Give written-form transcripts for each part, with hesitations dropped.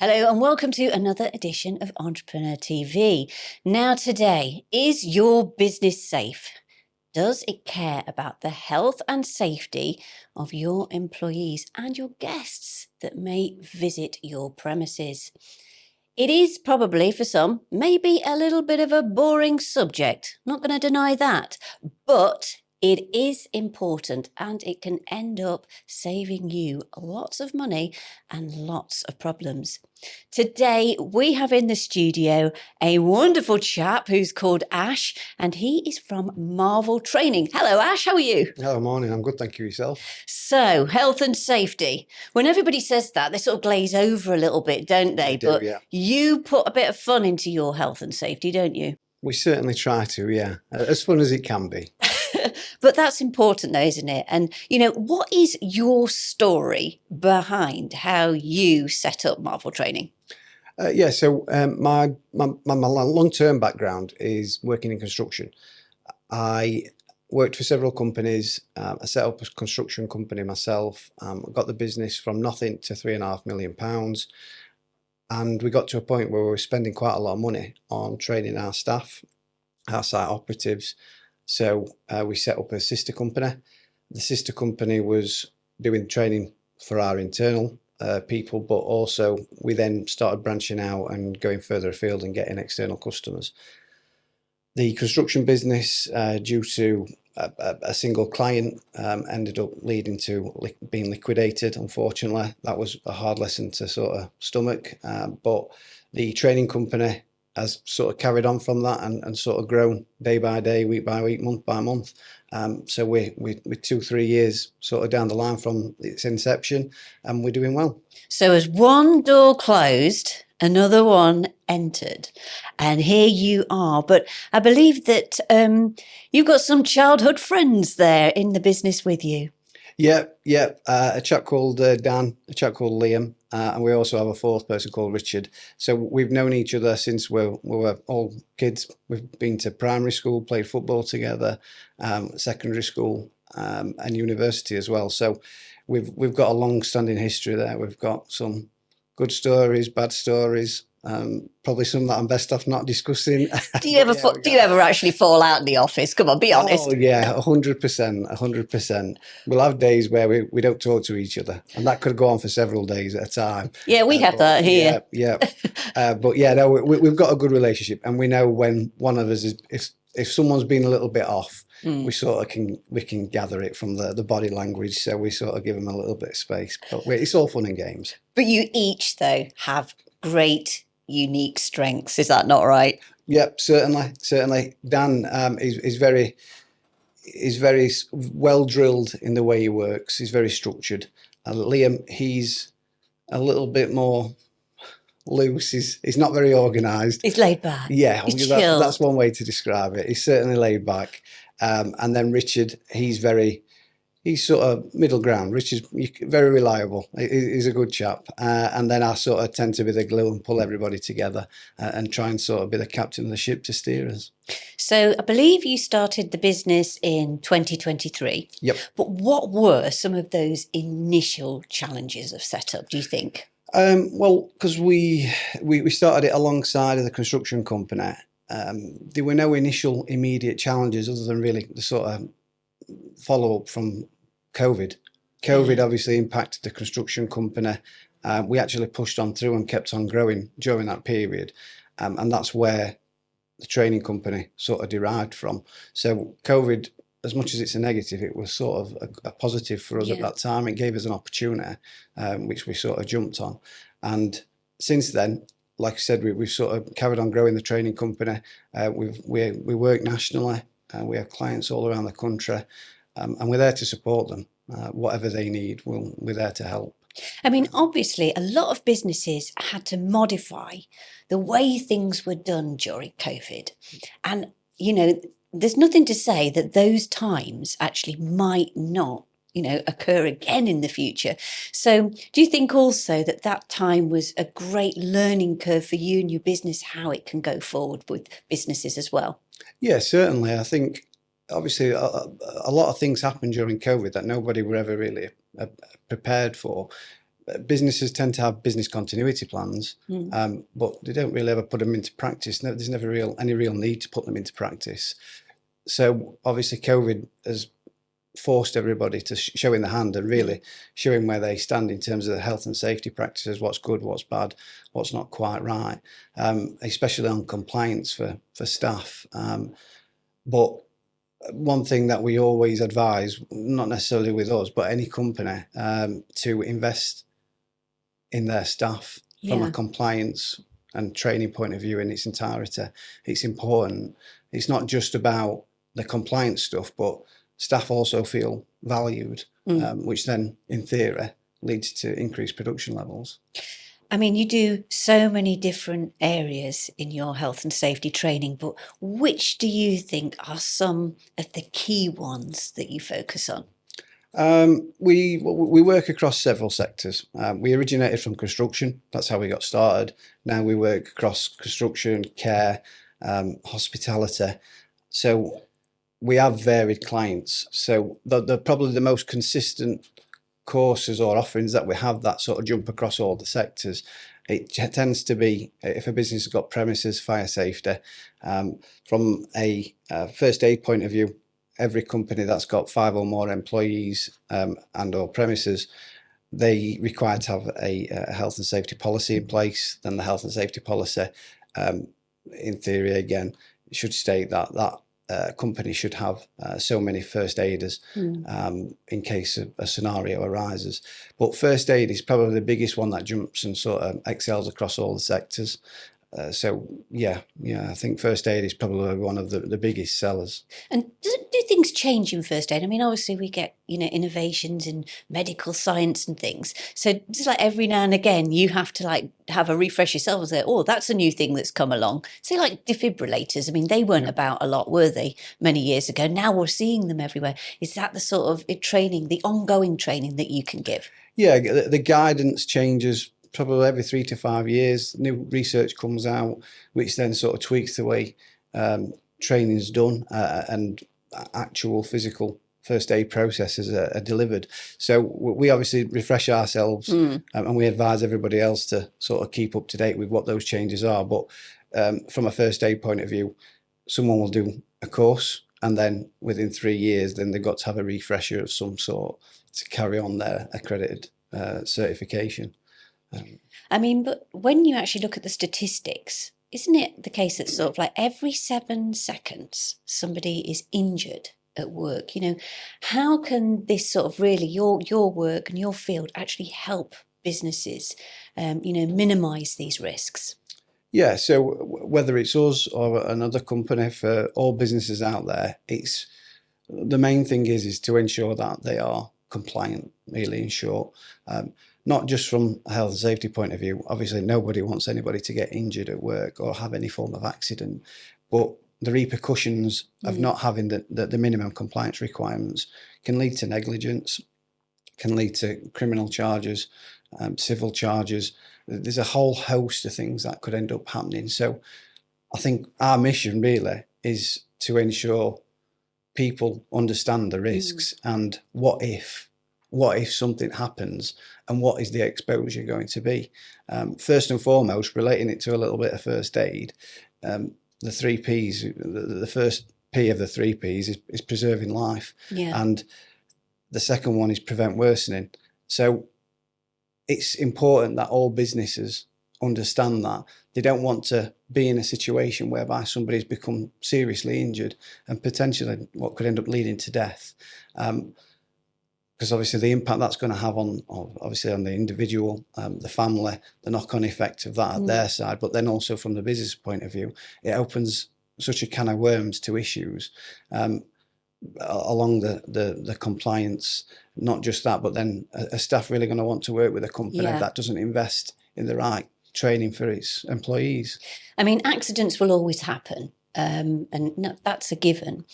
Hello and welcome to another edition of Entrepreneur TV. Now today, is your business safe? Does it care about the health and safety of your employees and your guests that may visit your premises? It is probably for some, maybe a little bit of a boring subject, not going to deny that, but it is important and it can end up saving you lots of money and lots of problems. Today, we have in the studio a wonderful chap who's called Ash, and he is from Marvel Training. Hello, Ash, how are you? Hello, morning. I'm good, thank you. Yourself? So, health and safety. When everybody says that, they sort of glaze over a little bit, don't they? But yeah. You put a bit of fun into your health and safety, don't you? We certainly try to, yeah. As fun as it can be. But that's important though, isn't it? And, what is your story behind how you set up Marvel Training? So my long-term background is working in construction. I worked for several companies. I set up a construction company myself. Got the business from nothing to £3.5 million. And we got to a point where we were spending quite a lot of money on training our staff, our site operatives. So we set up a sister company. The sister company was doing training for our internal people, but also we then started branching out and going further afield and getting external customers. The construction business, due to a single client, ended up leading to being liquidated, unfortunately. That was a hard lesson to sort of stomach, but the training company has sort of carried on from that and sort of grown day by day, week by week, month by month. So we're 2-3 years sort of down the line from its inception, and we're doing well. So as one door closed, another one entered, and here you are. But I believe that you've got some childhood friends there in the business with you. Yeah. A chap called Dan, a chap called Liam, and we also have a fourth person called Richard. So we've known each other since we were all kids. We've been to primary school, played football together, secondary school, and university as well. So we've got a long-standing history there. We've got some good stories, bad stories. Probably some that I'm best off not discussing. Do you ever actually fall out in the office? Come on, be honest. Oh yeah, 100%. We'll have days where we don't talk to each other, and that could go on for several days at a time. Yeah, we have that here. Yeah. But yeah, no, we've got a good relationship, and we know when one of us is, if someone's been a little bit off, we sort of can gather it from the body language. So we sort of give them a little bit of space. But it's all fun and games. But you each though have great unique strengths, is that not right? Yep, certainly. Dan is very well drilled in the way he works. He's very structured. And Liam, he's a little bit more loose.'s not very organised. He's laid back. Yeah, he's chill. That's one way to describe it. He's certainly laid back. And then Richard, he's sort of middle ground. Richard's very reliable. He's a good chap. And then I sort of tend to be the glue and pull everybody together and try and sort of be the captain of the ship to steer us. So I believe you started the business in 2023. Yep. But what were some of those initial challenges of setup, do you think? Well, because we started it alongside of the construction company. There were no initial immediate challenges other than really the sort of follow-up from COVID. COVID obviously impacted the construction company. We actually pushed on through and kept on growing during that period. And that's where the training company sort of derived from. So COVID, as much as it's a negative, it was sort of a positive for us at that time. It gave us an opportunity, which we sort of jumped on. And since then, like I said, we've sort of carried on growing the training company. We work nationally. We have clients all around the country, and we're there to support them. Whatever they need, we're there to help. I mean, obviously, a lot of businesses had to modify the way things were done during COVID. And, there's nothing to say that those times actually might not, occur again in the future. So do you think also that time was a great learning curve for you and your business, how it can go forward with businesses as well? Yeah, certainly. I think obviously a lot of things happened during COVID that nobody were ever really prepared for. businesses tend to have business continuity plans, but they don't really ever put them into practice. No, there's never any real need to put them into practice. So obviously COVID has forced everybody to show in the hand and really showing where they stand in terms of the health and safety practices, what's good, what's bad, what's not quite right, especially on compliance for staff. But one thing that we always advise, not necessarily with us, but any company, to invest in their staff from a compliance and training point of view in its entirety. It's important. It's not just about the compliance stuff, but staff also feel valued, which then, in theory, leads to increased production levels. I mean, you do so many different areas in your health and safety training, but which do you think are some of the key ones that you focus on? We work across several sectors. We originated from construction. That's how we got started. Now we work across construction, care, hospitality. So we have varied clients. So the probably the most consistent courses or offerings that we have that sort of jump across all the sectors. It tends to be, if a business has got premises, fire safety. From a first aid point of view, every company that's got 5 or more employees and or premises, they require to have a health and safety policy in place. Then the health and safety policy, in theory, again, should state that company should have so many first aiders in case a scenario arises. But first aid is probably the biggest one that jumps and sort of excels across all the sectors. So yeah, I think first aid is probably one of the biggest sellers. And do things change in first aid? I mean, obviously we get, innovations in medical science and things. So just like every now and again, you have to like have a refresh yourself and say, oh, that's a new thing that's come along. Say like defibrillators. I mean, they weren't about a lot, were they, many years ago? Now we're seeing them everywhere. Is that the sort of training, the ongoing training that you can give? Yeah, the guidance changes probably every 3 to 5 years. New research comes out, which then sort of tweaks the way training is done and actual physical first aid processes are delivered. So we obviously refresh ourselves and we advise everybody else to sort of keep up to date with what those changes are. But from a first aid point of view, someone will do a course and then within 3 years, then they've got to have a refresher of some sort to carry on their accredited certification. I mean, but when you actually look at the statistics, isn't it the case that sort of like every 7 seconds somebody is injured at work? How can this sort of really your work and your field actually help businesses, minimise these risks? Yeah, so whether it's us or another company, for all businesses out there, it's the main thing is to ensure that they are compliant, really, in short. Not just from a health and safety point of view. Obviously, nobody wants anybody to get injured at work or have any form of accident. But the repercussions of not having the minimum compliance requirements can lead to negligence, can lead to criminal charges, civil charges. There's a whole host of things that could end up happening. So I think our mission really is to ensure people understand the risks and what if something happens and what is the exposure going to be. First and foremost, relating it to a little bit of first aid, the 3 Ps, the first P of the 3 Ps is preserving life. Yeah. And the second one is prevent worsening. So it's important that all businesses understand that. They don't want to be in a situation whereby somebody's become seriously injured and potentially what could end up leading to death. Because obviously the impact that's going to have on the individual, the family, the knock-on effect of that at their side, but then also from the business point of view, it opens such a can of worms to issues along the compliance. Not just that, but then are staff really going to want to work with a company that doesn't invest in the right training for its employees? I mean, accidents will always happen, and that's a given.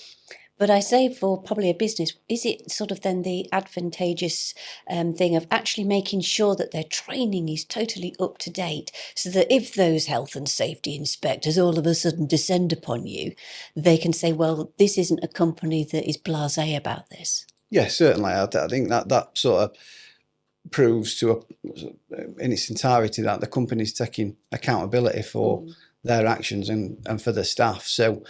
But I say for probably a business, is it sort of then the advantageous thing of actually making sure that their training is totally up to date so that if those health and safety inspectors all of a sudden descend upon you, they can say, well, this isn't a company that is blasé about this? Yeah, certainly. I think that sort of proves in its entirety that the company's taking accountability for their actions and for the staff. So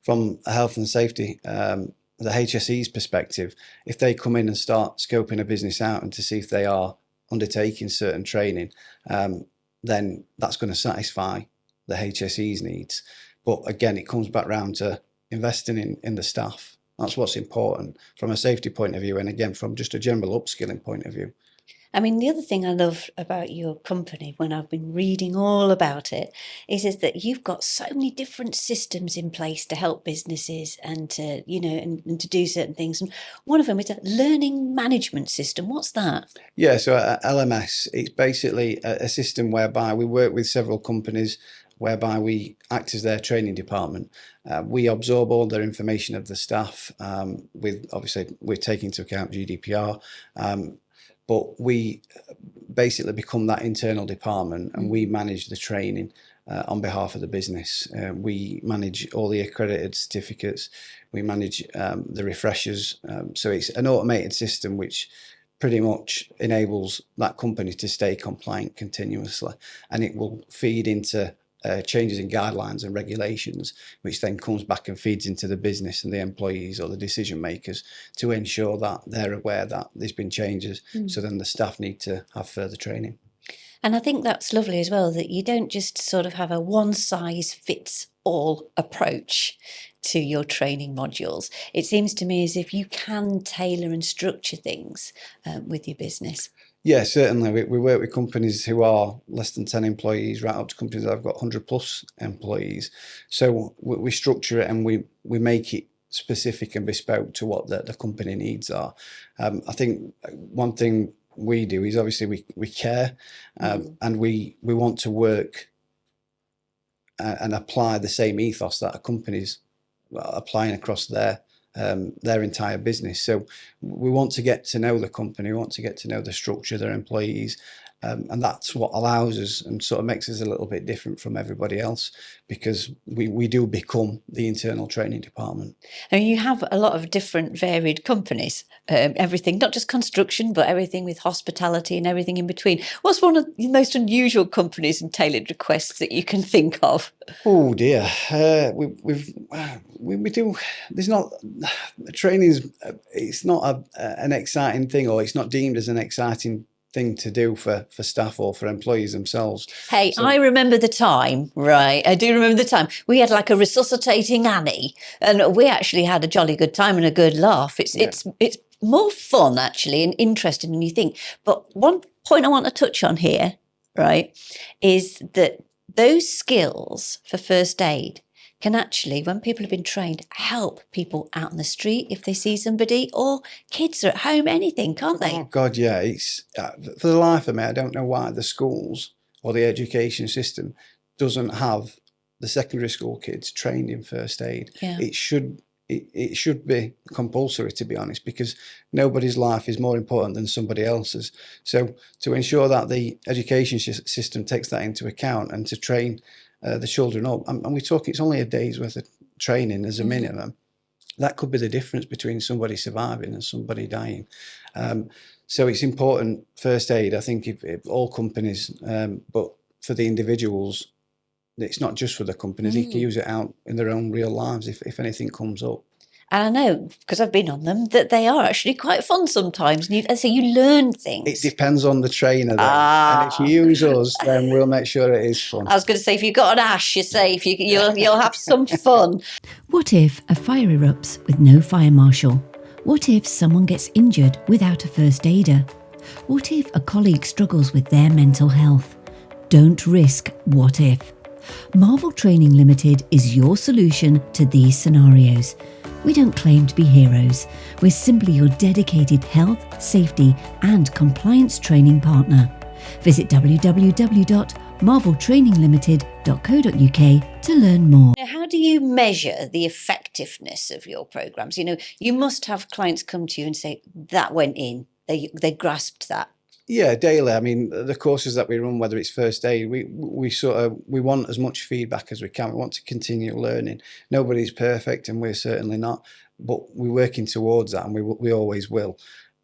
from a health and safety, the HSE's perspective, if they come in and start scoping a business out and to see if they are undertaking certain training, then that's going to satisfy the HSE's needs. But again, it comes back round to investing in the staff. That's what's important from a safety point of view, and again, from just a general upskilling point of view. I mean, the other thing I love about your company when I've been reading all about it is that you've got so many different systems in place to help businesses and to, and to do certain things. And one of them is a learning management system. What's that? Yeah, so LMS, it's basically a system whereby we work with several companies whereby we act as their training department. We absorb all their information of the staff obviously we're taking into account GDPR, but we basically become that internal department and we manage the training on behalf of the business. We manage all the accredited certificates, we manage the refreshers. So it's an automated system which pretty much enables that company to stay compliant continuously, and it will feed into changes in guidelines and regulations, which then comes back and feeds into the business and the employees or the decision makers to ensure that they're aware that there's been changes. So then the staff need to have further training. And I think that's lovely as well, that you don't just sort of have a one-size-fits-all approach to your training modules. It seems to me as if you can tailor and structure things with your business. Yeah, certainly. We work with companies who are less than 10 employees, right up to companies that have got 100 plus employees. So we structure it and we make it specific and bespoke to what the company needs are. I think one thing we do is obviously we care and we want to work and apply the same ethos that a company's applying across their entire business. So we want to get to know the company, we want to get to know the structure, their employees, and that's what allows us and sort of makes us a little bit different from everybody else, because we do become the internal training department. And you have a lot of different varied companies, everything, not just construction, but everything with hospitality and everything in between. What's one of the most unusual companies and tailored requests that you can think of? Oh dear, we do. There's not training. It's not an exciting thing, or it's not deemed as an exciting thing to do for staff or for employees themselves. Hey, so, I remember the time, right? I do remember the time. We had like a resuscitating Annie, and we actually had a jolly good time and a good laugh. It's more fun actually and interesting than you think. But one point I want to touch on here, right, is that those skills for first aid can actually, when people have been trained, help people out on the street if they see somebody, or kids are at home, anything, can't they? Oh God, yeah. It's for the life of me, I don't know why the schools or the education system doesn't have the secondary school kids trained in first aid. Yeah. It should be compulsory, to be honest, because nobody's life is more important than somebody else's. So to ensure that the education system takes that into account and to train the children up, and we talk, it's only a day's worth of training as a minimum. That could be the difference between somebody surviving and somebody dying. So it's important, first aid, I think, if all companies, but for the individuals, it's not just for the companies, they can use it out in their own real lives if anything comes up. And I know, because I've been on them, that they are actually quite fun sometimes. And so you learn things. It depends on the trainer then. And if you use us, then we'll make sure it is fun. I was going to say, if you've got an ash, you're safe. You'll have some fun. What if a fire erupts with no fire marshal? What if someone gets injured without a first aider? What if a colleague struggles with their mental health? Don't risk what if. Marvel Training Limited is your solution to these scenarios. We don't claim to be heroes. We're simply your dedicated health, safety and compliance training partner. Visit www.marveltraininglimited.co.uk to learn more. Now, how do you measure the effectiveness of your programs? You must have clients come to you and say, that went in, they grasped that. Yeah, daily. I mean, the courses that we run, whether it's first aid, we want as much feedback as we can. We want to continue learning. Nobody's perfect, and we're certainly not, but we're working towards that, and we always will.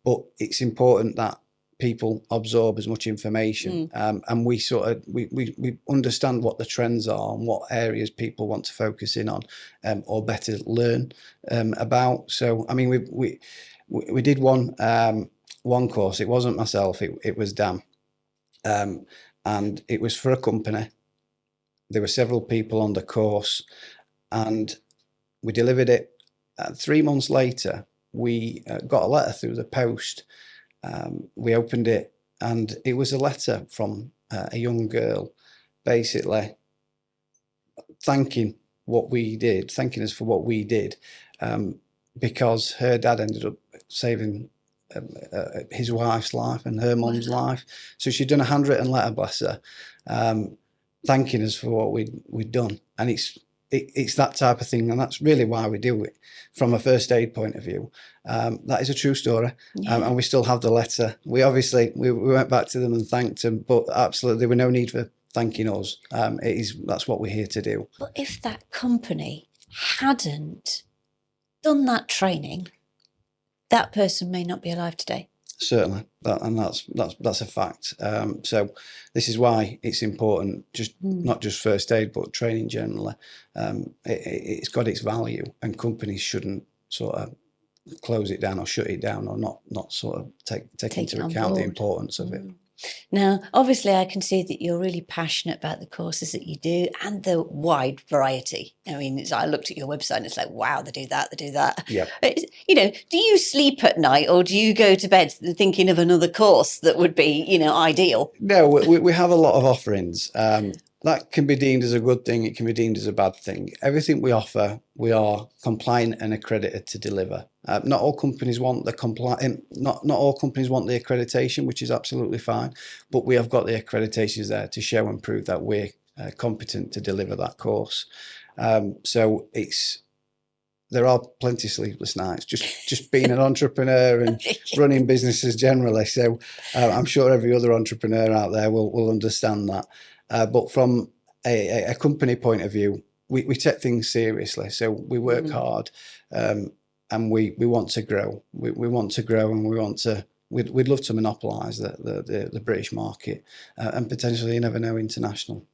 But it's important that people absorb as much information, and we understand what the trends are and what areas people want to focus in on, or better learn about. So I mean, we did one course. It wasn't myself. It was Dan, and it was for a company. There were several people on the course, and we delivered it. 3 months later, we got a letter through the post. We opened it, and it was a letter from a young girl, basically thanking us for what we did, because her dad ended up saving his wife's life and her mum's life. So she'd done a handwritten letter, bless her, thanking us for what we'd done. And it's that type of thing, and that's really why we do it from a first aid point of view. That is a true story, and we still have the letter. We obviously we went back to them and thanked them, but absolutely there were no need for thanking us. That's what we're here to do. But if that company hadn't done that training, that person may not be alive today. Certainly, that's a fact. So this is why it's important, not just first aid, but training generally. It's got its value, and companies shouldn't sort of close it down or shut it down, or not sort of take into account the importance of it. Now, obviously, I can see that you're really passionate about the courses that you do and the wide variety. I mean, I looked at your website and it's like, wow, they do that, they do that. Yeah. You know, do you sleep at night, or do you go to bed thinking of another course that would be, you know, ideal? No, we have a lot of offerings. That can be deemed as a good thing. It can be deemed as a bad thing. Everything we offer, we are compliant and accredited to deliver. Not all companies want the not all companies want the accreditation, which is absolutely fine. But we have got the accreditations there to show and prove that we're competent to deliver that course. So there are plenty of sleepless nights just being an entrepreneur and running businesses generally. So I'm sure every other entrepreneur out there will understand that. But from a company point of view, we take things seriously. So we work hard, and we want to grow. We want to grow, and we'd love to monopolise the British market, and potentially, you never know, international.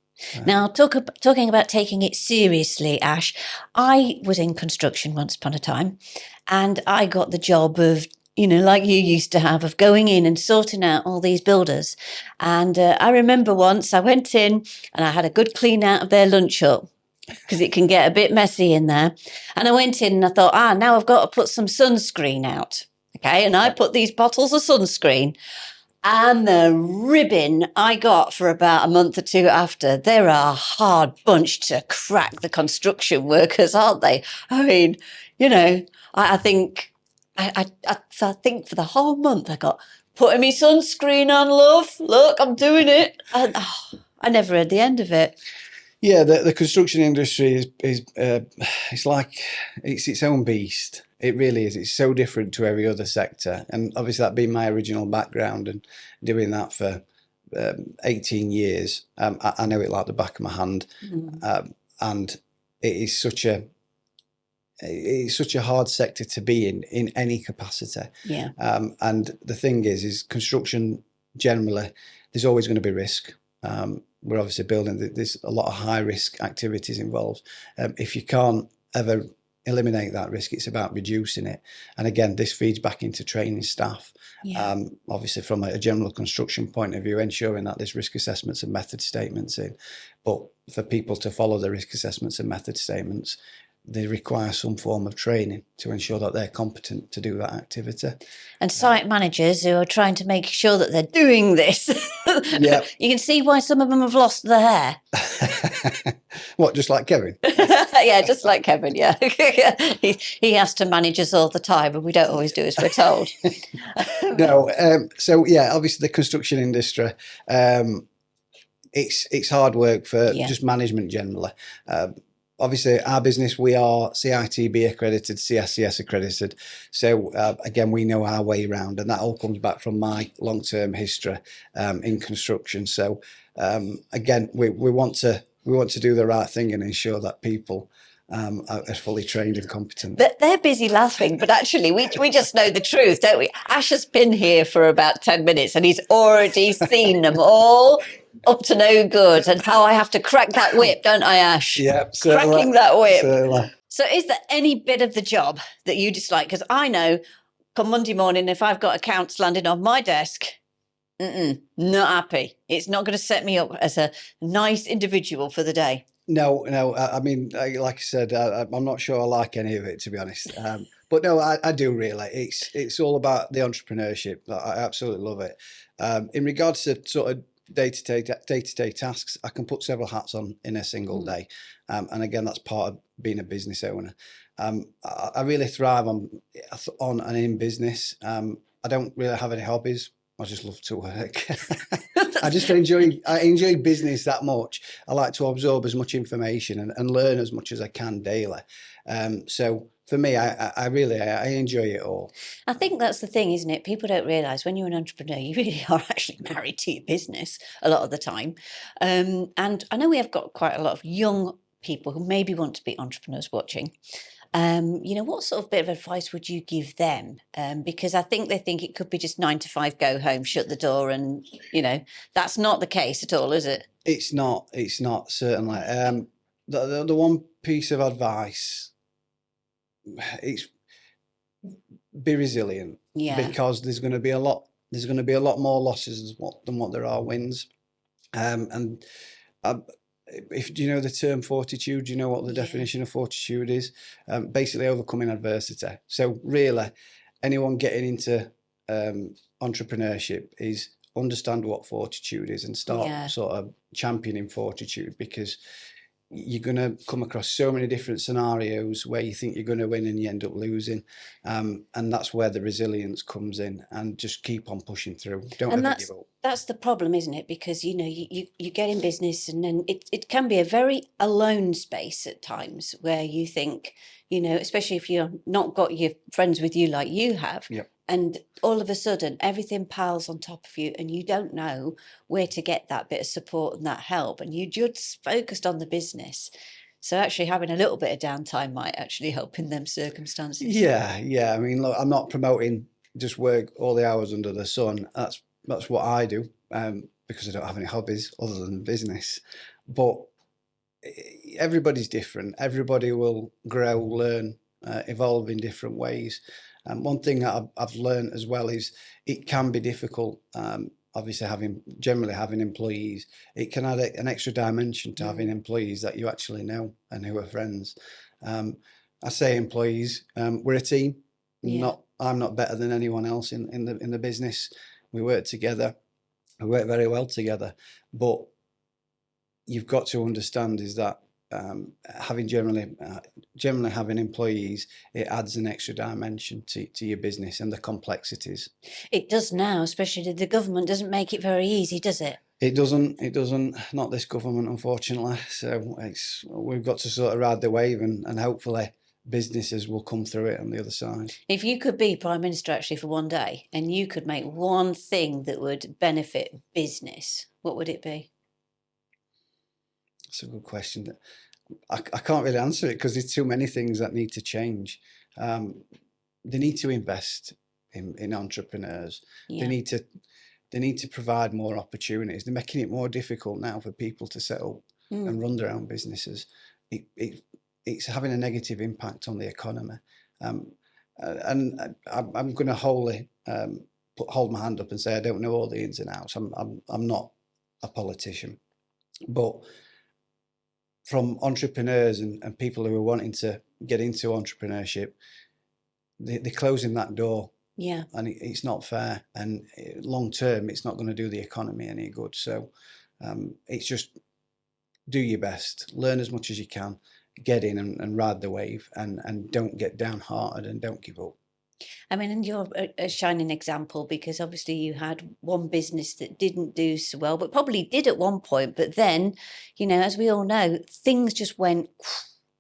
Now, talking about taking it seriously, Ash, I was in construction once upon a time, and I got the job of, you know, like you used to have, of going in and sorting out all these builders. And I remember once I went in and I had a good clean out of their lunch hut, because it can get a bit messy in there. And I went in and I thought, now I've got to put some sunscreen out. Okay, and I put these bottles of sunscreen, and the ribbon I got for about a month or two after. They're a hard bunch to crack, the construction workers, aren't they? I mean, you know, I think I think for the whole month I got putting me sunscreen on, love. Look, I'm doing it. And, I never heard the end of it. Yeah, the construction industry is it's its own beast. It really is. It's so different to every other sector, and obviously that being my original background and doing that for 18 years, I know it like the back of my hand, and it's such a hard sector to be in any capacity. Yeah. And the thing is construction generally, there's always going to be risk. We're obviously building, there's a lot of high risk activities involved. If you can't ever eliminate that risk, it's about reducing it. And again, this feeds back into training staff. Yeah. Obviously from a general construction point of view, ensuring that there's risk assessments and method statements in. But for people to follow the risk assessments and method statements, they require some form of training to ensure that they're competent to do that activity. And site managers who are trying to make sure that they're doing this. Yeah. You can see why some of them have lost their hair. What, just like Kevin? Yeah, just like Kevin, yeah. He has to manage us all the time, and we don't always do as we're told. No, so yeah, obviously the construction industry, it's hard work for just management generally. Obviously, our business, we are CITB accredited, CSCS accredited. So again, we know our way around, and that all comes back from my long-term history in construction. So again, we want to do the right thing and ensure that people are fully trained and competent. They're busy laughing, but actually we just know the truth, don't we? Ash has been here for about 10 minutes and he's already seen them all up to no good, and how I have to crack that whip, don't I, Ash? Yeah, cracking that whip. Certainly. So is there any bit of the job that you dislike? Because I know come Monday morning, if I've got accounts landing on my desk, not happy. It's not going to set me up as a nice individual for the day. No. I mean, like I said, I'm not sure I like any of it, to be honest. But no, I do really. It's all about the entrepreneurship. I absolutely love it. In regards to sort of day-to-day tasks, I can put several hats on in a single day. And again, that's part of being a business owner. I really thrive on and in business. I don't really have any hobbies. I just love to work. I enjoy business that much. I like to absorb as much information and learn as much as I can daily. So for me, I really enjoy it all. I think that's the thing, isn't it? People don't realise when you're an entrepreneur, you really are actually married to your business a lot of the time. And I know we have got quite a lot of young people who maybe want to be entrepreneurs watching. What sort of bit of advice would you give them? Because I think they think it could be just 9 to 5, go home, shut the door, and that's not the case at all, is it? It's not certainly. The one piece of advice, it's be resilient. Yeah. Because there's going to be a lot more losses than what there are wins. If do you know the term fortitude, do you know what the definition of fortitude is? Basically overcoming adversity. So really, anyone getting into entrepreneurship is understand what fortitude is and start sort of championing fortitude, because you're going to come across so many different scenarios where you think you're going to win and you end up losing, and that's where the resilience comes in. And just keep on pushing through. Don't ever give up. That's the problem, isn't it? Because you get in business, and then it can be a very alone space at times where you think, especially if you're not got your friends with you like you have. Yep. And all of a sudden, everything piles on top of you, and you don't know where to get that bit of support and that help. And you just focused on the business. So actually having a little bit of downtime might actually help in them circumstances. Yeah. I mean, look, I'm not promoting just work all the hours under the sun. That's what I do, because I don't have any hobbies other than business. But everybody's different. Everybody will grow, learn, evolve in different ways. One thing that I've learned as well is it can be difficult. Obviously, generally having employees, it can add an extra dimension to having employees that you actually know and who are friends. I say employees, we're a team. I'm not better than anyone else in the business. We work together. We work very well together. But you've got to understand is that generally having employees, it adds an extra dimension to your business and the complexities. It does now, especially the government doesn't make it very easy, does it? It doesn't. Not this government, unfortunately. So we've got to sort of ride the wave, and hopefully businesses will come through it on the other side. If you could be Prime Minister actually for one day, and you could make one thing that would benefit business, what would it be? That's a good question. I can't really answer it because there's too many things that need to change. They need to invest in entrepreneurs. Yeah. They need to provide more opportunities. They're making it more difficult now for people to set up and run their own businesses. It's having a negative impact on the economy. And I'm going to wholly hold my hand up and say I don't know all the ins and outs. I'm not a politician, but from entrepreneurs and people who are wanting to get into entrepreneurship, they're closing that door. Yeah. And it's not fair. And long term, it's not going to do the economy any good. So it's just do your best, learn as much as you can, get in and ride the wave, and don't get downhearted and don't give up. I mean, and you're a shining example, because obviously you had one business that didn't do so well, but probably did at one point. But then, as we all know, things just went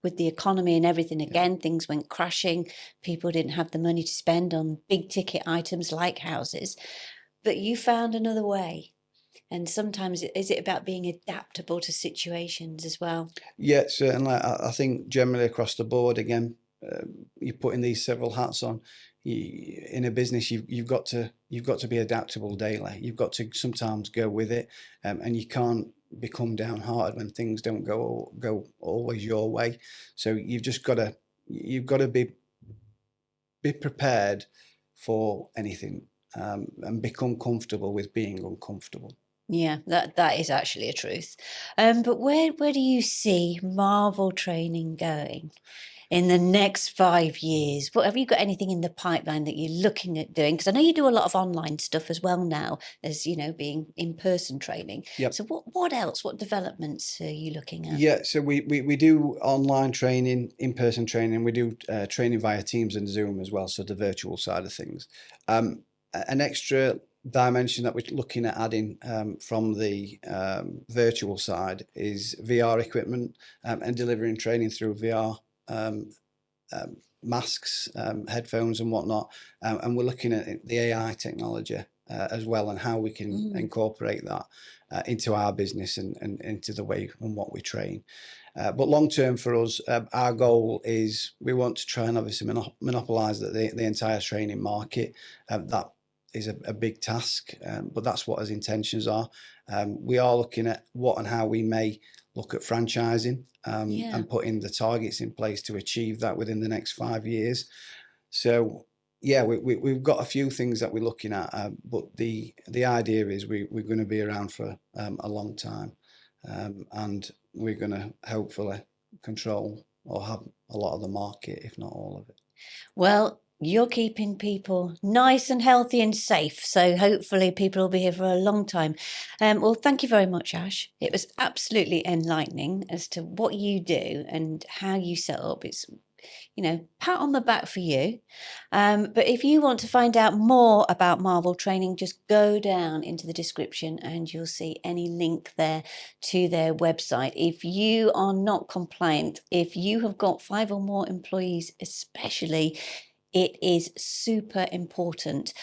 with the economy and everything again. Things went crashing. People didn't have the money to spend on big ticket items like houses. But you found another way. And sometimes is it about being adaptable to situations as well? Yeah, certainly. I think generally across the board, again, you're putting these several hats on. In a business, you've got to be adaptable daily. You've got to sometimes go with it, and you can't become downhearted when things don't go always your way. So you've got to be prepared for anything, and become comfortable with being uncomfortable. Yeah, that is actually a truth. But where do you see Marvel training going in the next 5 years? What have you got anything in the pipeline that you're looking at doing? Because I know you do a lot of online stuff as well now, as you know, being in-person training. Yep. So what else? What developments are you looking at? Yeah, so we do online training, in-person training. We do training via Teams and Zoom as well, so the virtual side of things. An extra dimension that we're looking at adding from the virtual side is VR equipment, and delivering training through VR masks, headphones and whatnot. And we're looking at the AI technology as well, and how we can incorporate that into our business and into the way and what we train. But long term for us, our goal is we want to try and obviously monopolize the entire training market. That is a big task, but that's what our intentions are. We are looking at what and how we may look at franchising, and putting the targets in place to achieve that within the next 5 years. So yeah, we've got a few things that we're looking at, but the idea is we're going to be around for a long time, and we're going to hopefully control or have a lot of the market, if not all of it. Well, you're keeping people nice and healthy and safe. So hopefully people will be here for a long time. Well, thank you very much, Ash. It was absolutely enlightening as to what you do and how you set up. It's, pat on the back for you. But if you want to find out more about Marvel Training, just go down into the description and you'll see any link there to their website. If you are not compliant, if you have got 5 or more employees especially, it is super important,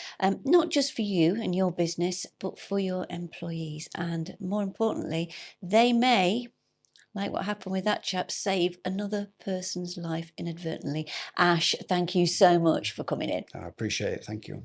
not just for you and your business, but for your employees. And more importantly, they may, like what happened with that chap, save another person's life inadvertently. Ash, thank you so much for coming in. I appreciate it. Thank you.